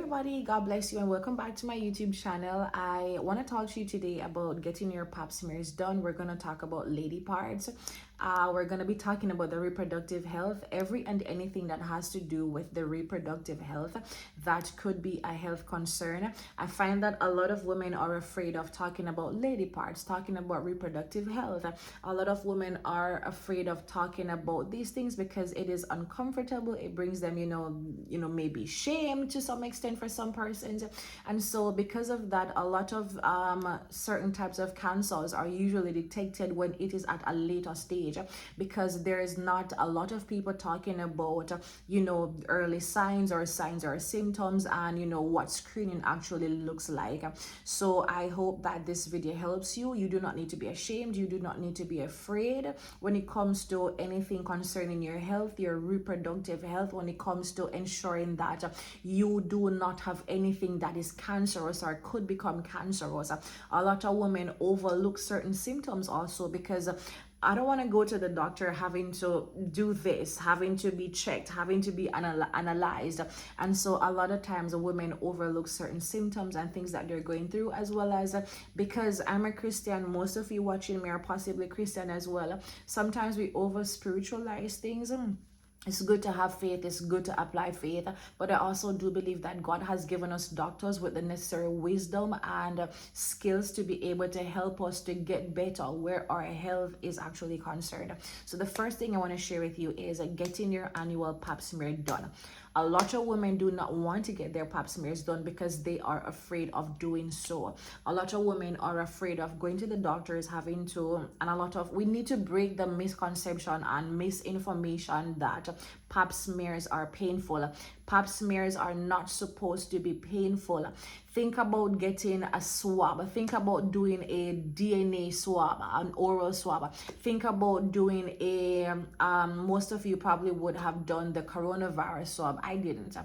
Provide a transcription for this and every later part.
everybody, God bless you and welcome back to my YouTube channel. I want to talk to you today about getting your pap smears done. We're going to talk about lady parts. We're going to be talking about the reproductive health, every and anything that has to do with the reproductive health that could be a health concern. I find that a lot of women are afraid of talking about lady parts, talking about reproductive health. A lot of women are afraid of talking about these things because it is uncomfortable. It brings them, maybe shame to some extent for some persons. And so because of that, a lot of certain types of cancers are usually detected when it is at a later stage, because there is not a lot of people talking about early signs or symptoms and what screening actually looks like. So I hope that this video helps you. You do not need to be ashamed, you do not need to be afraid when it comes to anything concerning your health, your reproductive health, when it comes to ensuring that you do not have anything that is cancerous or could become cancerous. A lot of women overlook certain symptoms also because I don't want to go to the doctor having to do this, having to be checked, having to be analyzed. And so a lot of times women overlook certain symptoms and things that they're going through, as well as because I'm a Christian, most of you watching me are possibly Christian as well. Sometimes we over spiritualize things. It's good to have faith, it's good to apply faith, but I also do believe that God has given us doctors with the necessary wisdom and skills to be able to help us to get better where our health is actually concerned. So the first thing I want to share with you is getting your annual pap smear done. A lot of women do not want to get their pap smears done because they are afraid of doing so. A lot of women are afraid of going to the doctors, we need to break the misconception and misinformation that pap smears are painful. Pap smears are not supposed to be painful. Think about getting a swab. Think about doing a DNA swab, an oral swab. Think about doing most of you probably would have done the coronavirus swab. I didn't.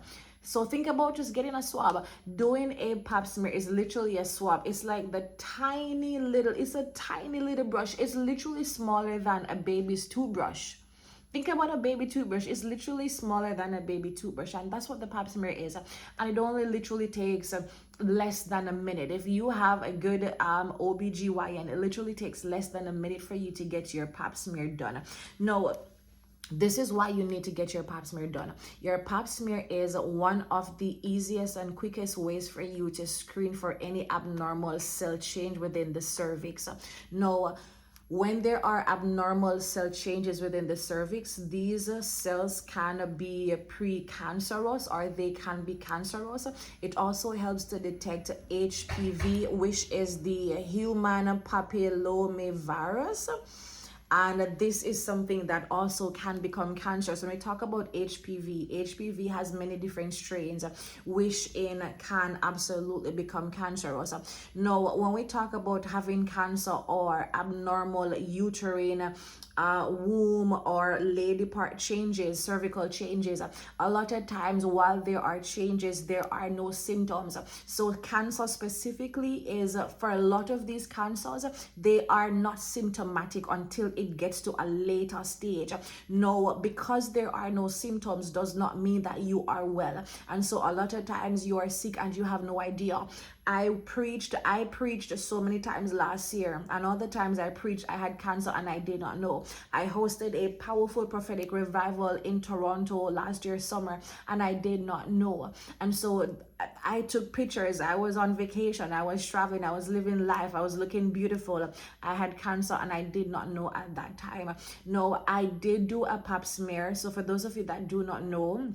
So think about just getting a swab. Doing a pap smear is literally a swab. It's like it's a tiny little brush. It's literally smaller than a baby's toothbrush. Think about a baby toothbrush. It's literally smaller than a baby toothbrush, and that's what the pap smear is. And it only literally takes less than a minute. If you have a good OBGYN, it literally takes less than a minute for you to get your pap smear done. No, this is why you need to get your pap smear done. Your pap smear is one of the easiest and quickest ways for you to screen for any abnormal cell change within the cervix. Now, when there are abnormal cell changes within the cervix, these cells can be precancerous or they can be cancerous. It also helps to detect HPV, which is the human papillomavirus. And this is something that also can become cancerous. When we talk about HPV has many different strains, which can absolutely become cancerous. Now, when we talk about having cancer or abnormal uterine womb or lady part changes, cervical changes, a lot of times while there are changes, there are no symptoms. So cancer specifically is, for a lot of these cancers, they are not symptomatic until it gets to a later stage. No, because there are no symptoms does not mean that you are well. And so a lot of times you are sick and you have no idea. I preached so many times last year, and all the times I preached I had cancer and I did not know. I hosted a powerful prophetic revival in Toronto last year summer and I did not know. And so I took pictures. I was on vacation, I was traveling, I was living life, I was looking beautiful. I had cancer and I did not know at that time. No, I did do a pap smear. So for those of you that do not know,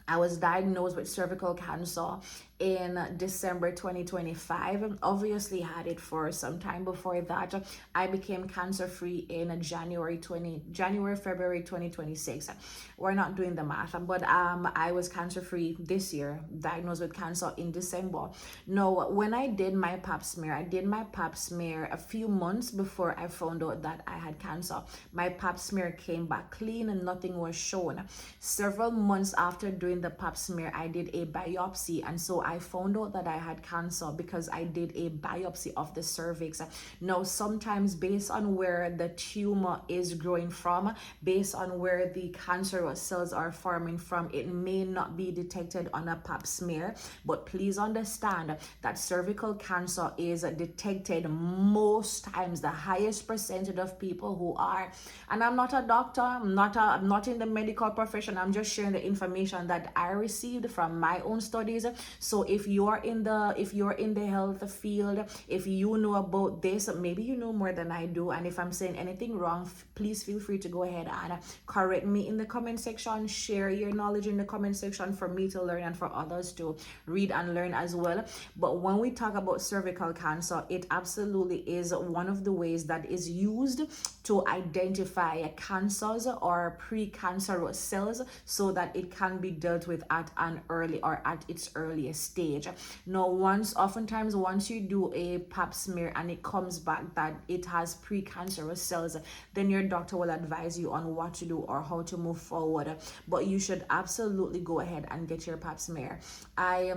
I was diagnosed with cervical cancer in December 2025. Obviously had it for some time before that. I became cancer free in February 2026. We're not doing the math, but I was cancer free this year, diagnosed with cancer in December. No, when I did my pap smear, a few months before I found out that I had cancer. My pap smear came back clean and nothing was shown. Several months after doing doing the pap smear, I did a biopsy, and so I found out that I had cancer because I did a biopsy of the cervix. Now, sometimes based on where the tumor is growing from, based on where the cancerous cells are forming from, it may not be detected on a pap smear. But please understand that cervical cancer is detected most times, the highest percentage of people who are, and I'm not a doctor, I'm not in the medical profession, I'm just sharing the information that I received from my own studies. So if you're in the health field, if you know about this, maybe you know more than I do, and if I'm saying anything wrong, please feel free to go ahead and correct me in the comment section. Share your knowledge in the comment section for me to learn and for others to read and learn as well. But when we talk about cervical cancer, it absolutely is one of the ways that is used to identify cancers or precancerous cells so that it can be dealt with at an early or at its earliest stage. Now, oftentimes once you do a pap smear and it comes back that it has precancerous cells, then your doctor will advise you on what to do or how to move forward. But you should absolutely go ahead and get your pap smear. I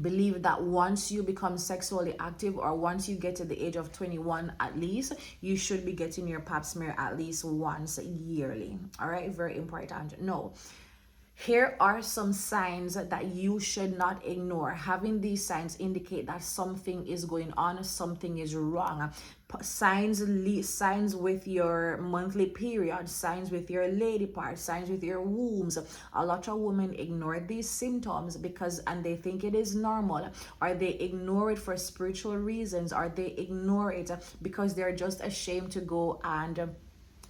believe that once you become sexually active, or once you get to the age of 21 at least, you should be getting your pap smear at least once yearly. All right, very important. No, here are some signs that you should not ignore. Having these signs indicate that something is going on, something is wrong. Signs with your monthly period, signs with your lady part, signs with your wombs. A lot of women ignore these symptoms and they think it is normal, or they ignore it for spiritual reasons, or they ignore it because they're just ashamed to go and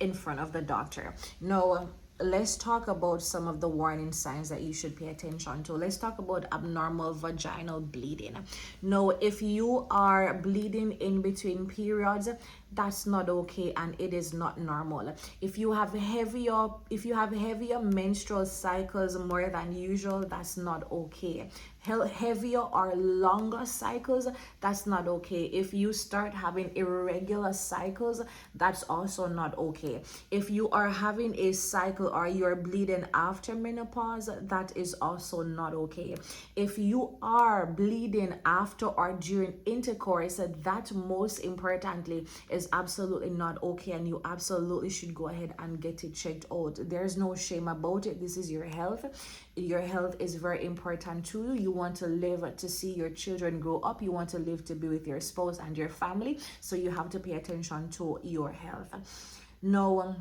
in front of the doctor. No, let's talk about some of the warning signs that you should pay attention to. Let's talk about abnormal vaginal bleeding. Now, if you are bleeding in between periods, that's not okay, and it is not normal. If you have heavier menstrual cycles more than usual, that's not okay. Heavier or longer cycles, that's not okay. If you start having irregular cycles, that's also not okay. If you are having a cycle or you're bleeding after menopause, that is also not okay. If you are bleeding after or during intercourse, that most importantly is absolutely not okay, and you absolutely should go ahead and get it checked out. There's no shame about it. This is your health. Your health is very important to you. You want to live to see your children grow up. You want to live to be with your spouse and your family. So you have to pay attention to your health. Now,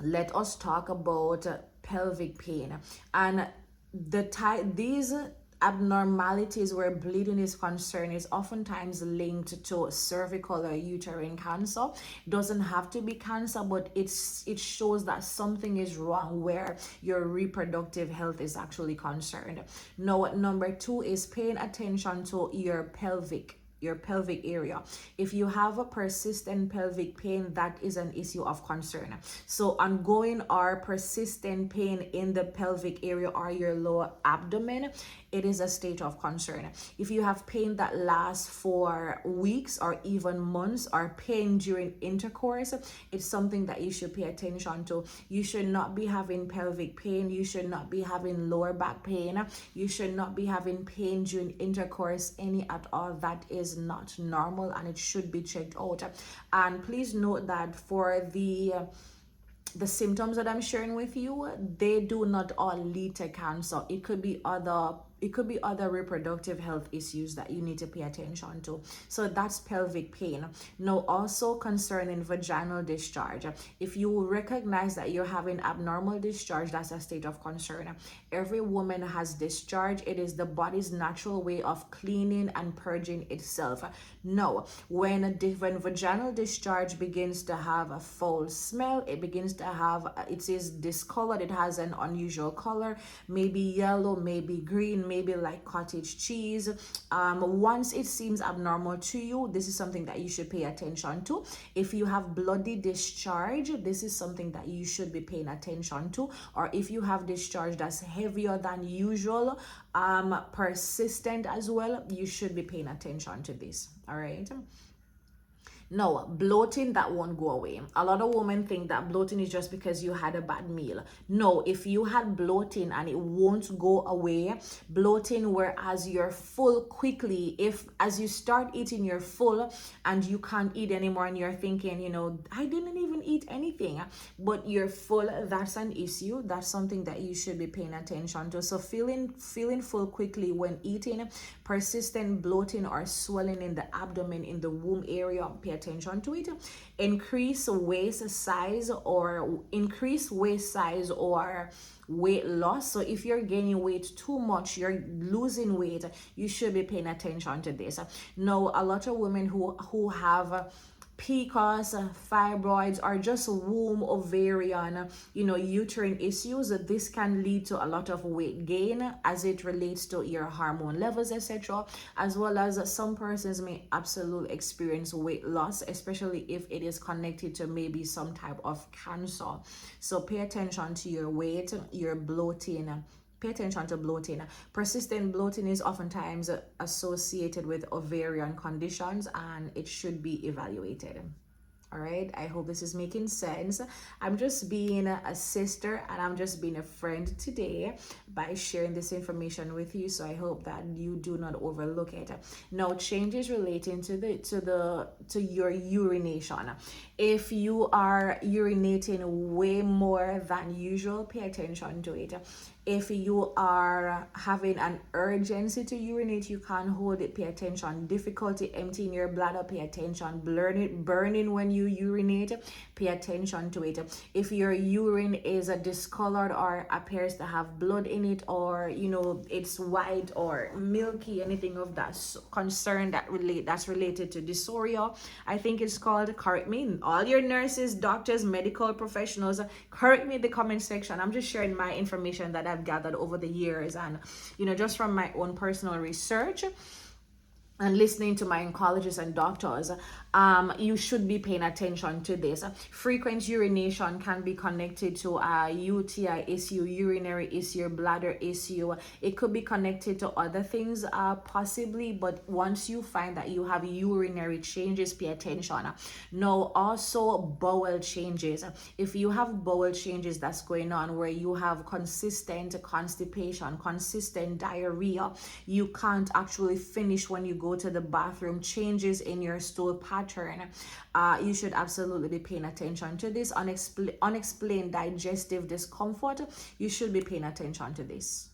let us talk about pelvic pain. And these abnormalities where bleeding is concerned is oftentimes linked to cervical or uterine cancer. It doesn't have to be cancer, but it shows that something is wrong where your reproductive health is actually concerned. Now, number 2 is paying attention to your pelvic area. If you have a persistent pelvic pain, that is an issue of concern. So ongoing or persistent pain in the pelvic area or your lower abdomen, it is a state of concern. If you have pain that lasts for weeks or even months, or pain during intercourse, it's something that you should pay attention to. You should not be having pelvic pain. You should not be having lower back pain. You should not be having pain during intercourse, any at all. That is not normal, and it should be checked out. And please note that for the symptoms that I'm sharing with you, they do not all lead to cancer. It could be other reproductive health issues that you need to pay attention to. So that's pelvic pain. Now, also concerning vaginal discharge, if you recognize that you're having abnormal discharge, that's a state of concern. Every woman has discharge. It is the body's natural way of cleaning and purging itself. No, when vaginal discharge begins to have a foul smell, it is discolored, it has an unusual color, maybe yellow, maybe green, maybe like cottage cheese. Once it seems abnormal to you, this is something that you should pay attention to. If you have bloody discharge, this is something that you should be paying attention to. Or if you have discharge that's heavier than usual, persistent as well, you should be paying attention to this. All right. No, bloating, that won't go away. A lot of women think that bloating is just because you had a bad meal. No, if you had bloating and it won't go away, bloating whereas you're full quickly, if as you start eating you're full and you can't eat anymore and you're thinking, I didn't even eat anything, but you're full, that's an issue. That's something that you should be paying attention to. So feeling full quickly when eating, persistent bloating or swelling in the abdomen, in the womb area, pay attention to it. Increase waist size or weight loss. So if you're gaining weight too much, you're losing weight, you should be paying attention to this. Now, a lot of women who have PCOS, fibroids, or just womb, ovarian, uterine issues, this can lead to a lot of weight gain as it relates to your hormone levels, etc. As well as some persons may absolutely experience weight loss, especially if it is connected to maybe some type of cancer. So pay attention to your weight, your bloating. Pay attention to bloating. Persistent bloating is oftentimes associated with ovarian conditions and it should be evaluated. All right, I hope this is making sense. I'm just being a sister and I'm just being a friend today by sharing this information with you. So I hope that you do not overlook it. Now, changes relating to your urination. If you are urinating way more than usual, pay attention to it. If you are having an urgency to urinate, you can't hold it, pay attention. Difficulty emptying your bladder, pay attention. Burning when you urinate, pay attention to it. If your urine is discolored or appears to have blood in it, or it's white or milky, anything of that concern that's related to dysuria, I think it's called, correct me. All your nurses, doctors, medical professionals, correct me in the comment section. I'm just sharing my information that I've gathered over the years and just from my own personal research and listening to my oncologists and doctors, you should be paying attention to this. Frequent urination can be connected to a UTI issue, urinary issue, bladder issue. It could be connected to other things possibly, but once you find that you have urinary changes, pay attention. Now, also bowel changes. If you have bowel changes that's going on where you have consistent constipation, consistent diarrhea, you can't actually finish when you go to the bathroom, changes in your stool pattern, you should absolutely be paying attention to this. Unexplained digestive discomfort, you should be paying attention to this.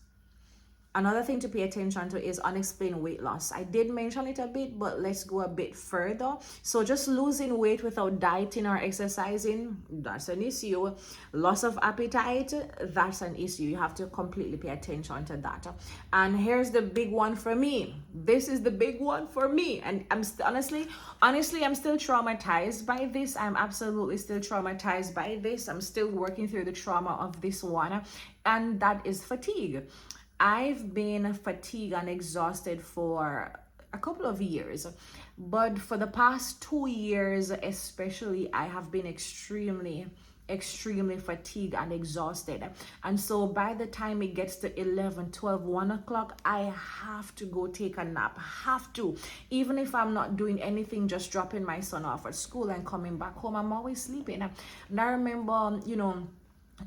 Another thing to pay attention to is unexplained weight loss. I did mention it a bit, but let's go a bit further. So just losing weight without dieting or exercising, that's an issue. Loss of appetite, that's an issue. You have to completely pay attention to that. And here's the big one for me. This is the big one for me. And I'm honestly, I'm still traumatized by this. I'm absolutely still traumatized by this. I'm still working through the trauma of this one. And that is fatigue. I've been fatigued and exhausted for a couple of years, but for the past 2 years especially, I have been extremely fatigued and exhausted. And so by the time it gets to 11, 12, 1 o'clock, I have to go take a nap. Have to. Even if I'm not doing anything, just dropping my son off at school and coming back home, I'm always sleeping. And I remember,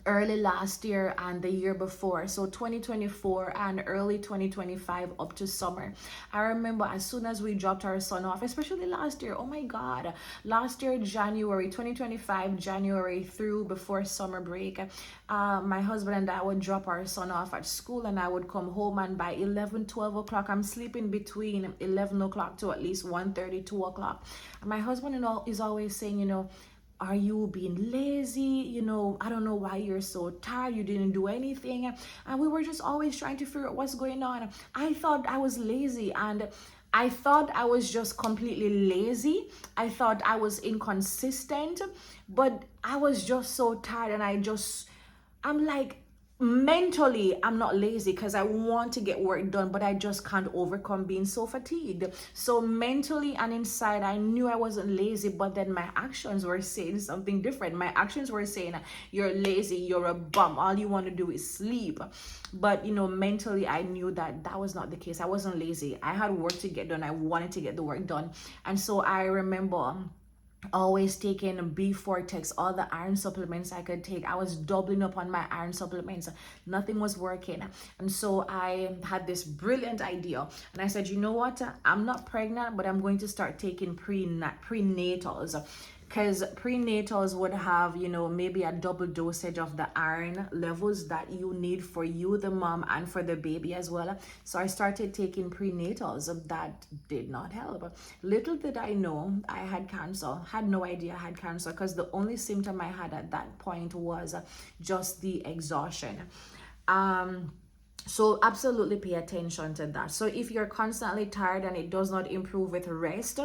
early last year and the year before, so 2024 and early 2025 up to summer, I remember as soon as we dropped our son off, especially last year, oh my god, last year January 2025, January through before summer break, my husband and I would drop our son off at school and I would come home, and by 11, 12 o'clock, I'm sleeping between 11 o'clock to at least 1:30, 2 o'clock. And my husband is always saying, are you being lazy? I don't know why you're so tired. You didn't do anything. And we were just always trying to figure out what's going on. I thought I was lazy, and I thought I was just completely lazy. I thought I was inconsistent, but I was just so tired, and I'm like, mentally I'm not lazy because I want to get work done, but I just can't overcome being so fatigued. So mentally and inside, I knew I wasn't lazy, but then my actions were saying something different. My actions were saying, you're lazy, you're a bum, all you want to do is sleep. But mentally I knew that was not the case. I wasn't lazy. I had work to get done. I wanted to get the work done. And so I remember always taking B4 text, all the iron supplements I could take. I was doubling up on my iron supplements. Nothing was working. And so I had this brilliant idea. And I said, you know what? I'm not pregnant, but I'm going to start taking prenatals. Because prenatals would have, you know, maybe a double dosage of the iron levels that you need for you, the mom, and for the baby as well. So I started taking prenatals. That did not help. Little did I know I had cancer. Had no idea I had cancer, because the only symptom I had at that point was just the exhaustion. So absolutely pay attention to that. So if you're constantly tired and it does not improve with rest,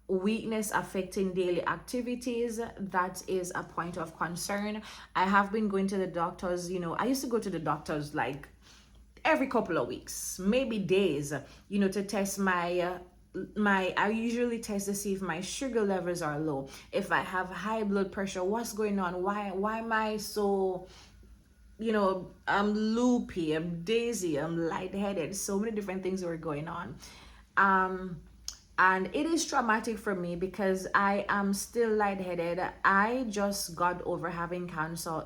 weakness affecting daily activities, that is a point of concern. I have been going to the doctors, you know, I used to go to the doctors like every couple of weeks, maybe days, you know, to test I usually test to see if my sugar levels are low, if I have high blood pressure, what's going on, why am I so, you know, I'm loopy, I'm dizzy, I'm lightheaded. So many different things were going on. And it is traumatic for me because I am still lightheaded. I just got over having cancer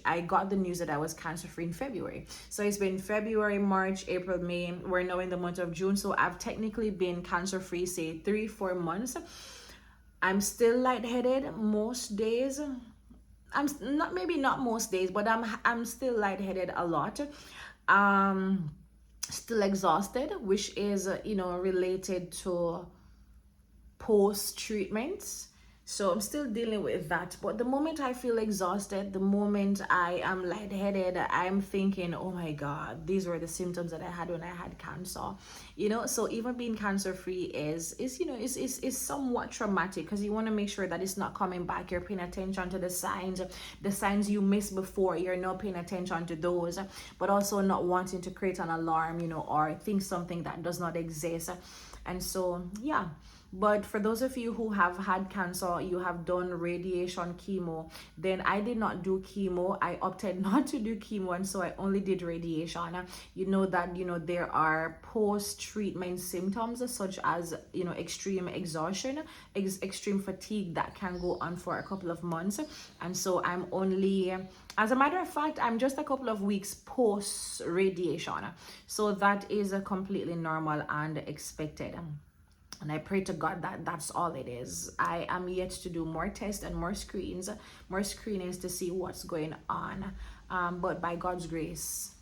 I got the news that I was cancer free in February. So it's been February, March, April, May. We're now in the month of June. So I've technically been cancer free, say 3-4 months. I'm still lightheaded most days. I'm not, maybe not most days, but I'm still lightheaded a lot. Still exhausted, which is you know, related to post treatments. So I'm still dealing with that. But the moment I feel exhausted, the moment I am lightheaded, I'm thinking, oh my God, these were the symptoms that I had when I had cancer. You know, so even being cancer free is you know, is somewhat traumatic, because you want to make sure that it's not coming back. You're paying attention to the signs you missed before. You're not paying attention to those, but also not wanting to create an alarm, you know, or think something that does not exist. And so, yeah. But for those of you who have had cancer, you have done radiation, chemo, then I did not do chemo. I opted not to do chemo, and so I only did radiation. You know that, you know, there are post-treatment symptoms such as, you know, extreme exhaustion, extreme fatigue that can go on for a couple of months. And so I'm only, as a matter of fact, I'm just a couple of weeks post radiation. So that is completely normal and expected. And I pray to God that that's all it is. I am yet to do more tests and more screenings to see what's going on. But by God's grace,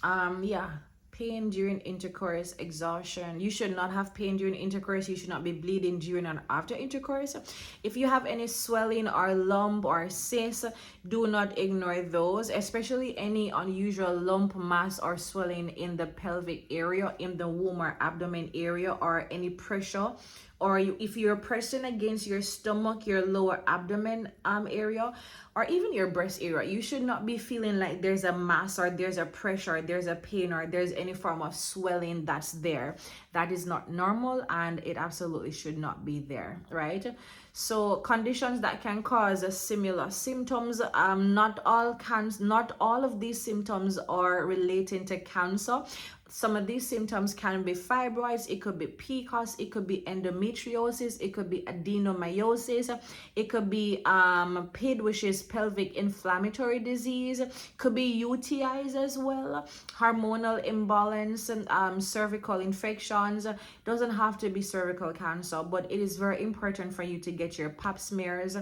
yeah. Pain during intercourse, exhaustion. You should not have pain during intercourse. You should not be bleeding during and after intercourse. If you have any swelling or lump or cyst, do not ignore those, especially any unusual lump, mass, or swelling in the pelvic area, in the womb or abdomen area, or any pressure, or if you're pressing against your stomach, your lower abdomen area, or even your breast area, you should not be feeling like there's a mass or there's a pressure, there's a pain, or there's any form of swelling that's there. That is not normal, and it absolutely should not be there, right? So conditions that can cause similar symptoms, not all of these symptoms are relating to cancer. Some of these symptoms can be fibroids, it could be PCOS, it could be endometriosis, it could be adenomyosis, it could be PID, which is pelvic inflammatory disease, could be UTIs as well, hormonal imbalance, and cervical infections. Doesn't have to be cervical cancer, but it is very important for you to get your pap smears,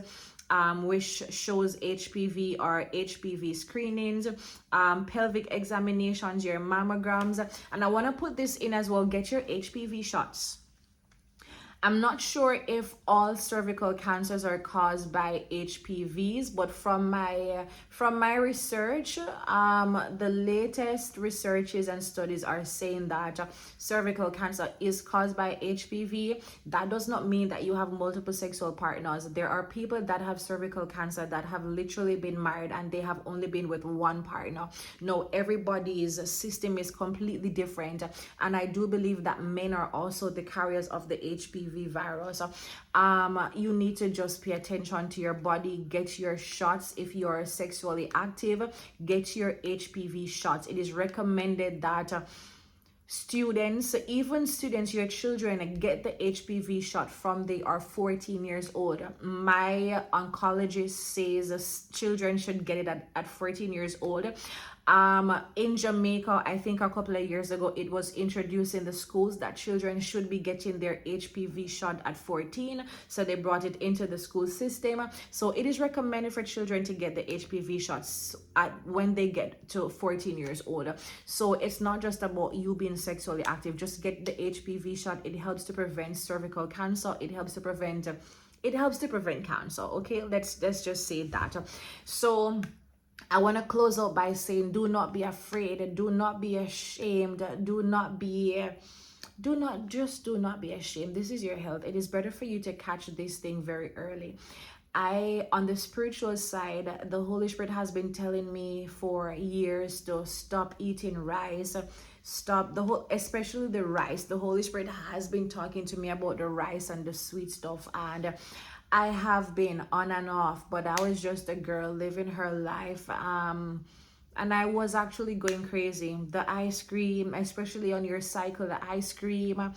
which shows HPV or HPV screenings, pelvic examinations, your mammograms. And I want to put this in as well, get your HPV shots. I'm not sure if all cervical cancers are caused by HPVs, but from my research, the latest researches and studies are saying that cervical cancer is caused by HPV. That does not mean that you have multiple sexual partners. There are people that have cervical cancer that have literally been married and they have only been with one partner. No, everybody's system is completely different, and I do believe that men are also the carriers of the HPV virus. You need to just pay attention to your body, get your shots. If you are sexually active, get your HPV shots. It is recommended that students, even students, your children get the HPV shot from they are 14 years old. My oncologist says children should get it at 14 years old. In Jamaica, I think a couple of years ago, it was introduced in the schools that children should be getting their HPV shot at 14. So they brought it into the school system. So it is recommended for children to get the HPV shots when they get to 14 years old. So it's not just about you being sexually active. Just get the HPV shot. It helps to prevent cervical cancer. It helps to prevent cancer. Okay, let's just say that. So I want to close out by saying, do not be afraid, do not be ashamed, do not be ashamed. This is your health. It is better for you to catch this thing very early. On the spiritual side, the Holy Spirit has been telling me for years to stop eating rice, especially the rice. The Holy Spirit has been talking to me about the rice and the sweet stuff, and I have been on and off, but I was just a girl living her life. And I was actually going crazy. The ice cream, especially on your cycle, the ice cream,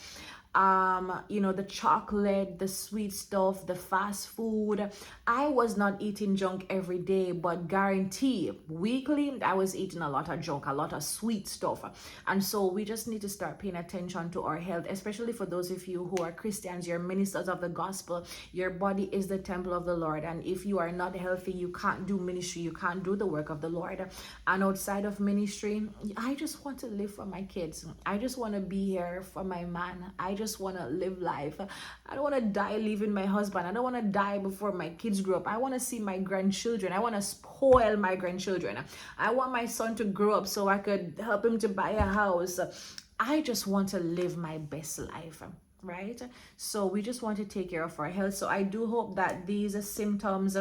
the chocolate, the sweet stuff, the fast food. I was not eating junk every day, but guarantee weekly I was eating a lot of junk, a lot of sweet stuff. And so we just need to start paying attention to our health, especially for those of you who are Christians, you're ministers of the gospel. Your body is the temple of the Lord, and if you are not healthy, you can't do ministry, you can't do the work of the Lord. And outside of ministry, I just want to live for my kids. I just want to be here for my man. I just want to live life. I don't want to die leaving my husband. I don't want to die before my kids grow up. I want to see my grandchildren. I want to spoil my grandchildren. I want my son to grow up so I could help him to buy a house. I just want to live my best life, right? So we just want to take care of our health. So I do hope that these symptoms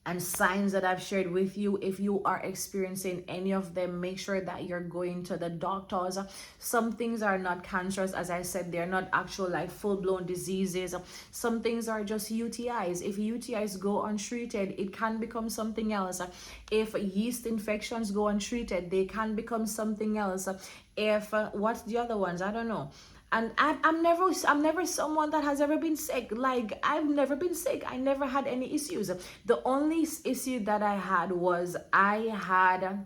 and signs that I've shared with you, if you are experiencing any of them, make sure that you're going to the doctors. Some things are not cancerous, as I said, they're not actual like full-blown diseases. Some things are just UTIs. If UTIs go untreated, it can become something else. If yeast infections go untreated, they can become something else. If what's the other ones? I don't know. And I'm never someone that has ever been sick. Like, I've never been sick. I never had any issues. The only issue that I had was I had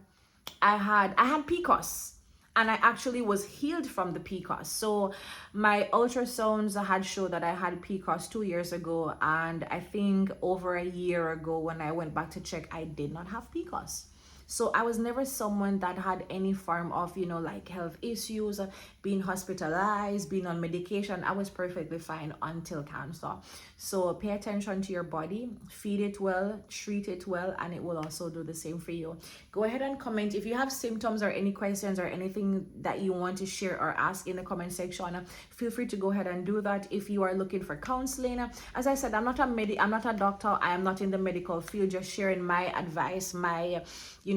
PCOS, and I actually was healed from the PCOS. So my ultrasounds had showed that I had PCOS 2 years ago, and I think over a year ago when I went back to check, I did not have PCOS. So I was never someone that had any form of, like health issues, being hospitalized, being on medication. I was perfectly fine until cancer. So pay attention to your body, feed it well, treat it well, and it will also do the same for you. Go ahead and comment if you have symptoms or any questions or anything that you want to share or ask in the comment section. Feel free to go ahead and do that. If you are looking for counseling, as I said, I'm not a doctor. I am not in the medical field, just sharing my advice, my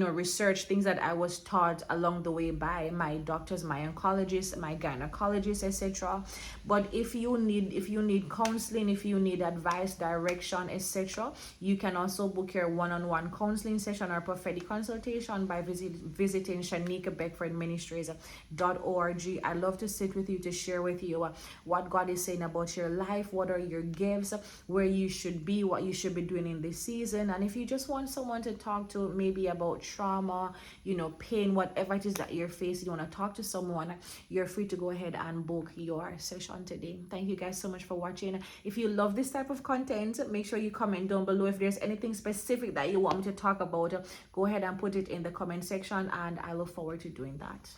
research, things that I was taught along the way by my doctors, my oncologists, my gynecologists, etc. But if you need counseling, if you need advice, direction, etc., you can also book your one-on-one counseling session or prophetic consultation by visiting ShanikaBeckfordMinistries.org. I'd love to sit with you to share with you what God is saying about your life, what are your gifts, where you should be, what you should be doing in this season. And if you just want someone to talk to, maybe about trauma, pain, whatever it is that you're facing, you want to talk to someone, you're free to go ahead and book your session today. Thank you guys so much for watching. If you love this type of content, make sure you comment down below. If there's anything specific that you want me to talk about, go ahead and put it in the comment section, and I look forward to doing that.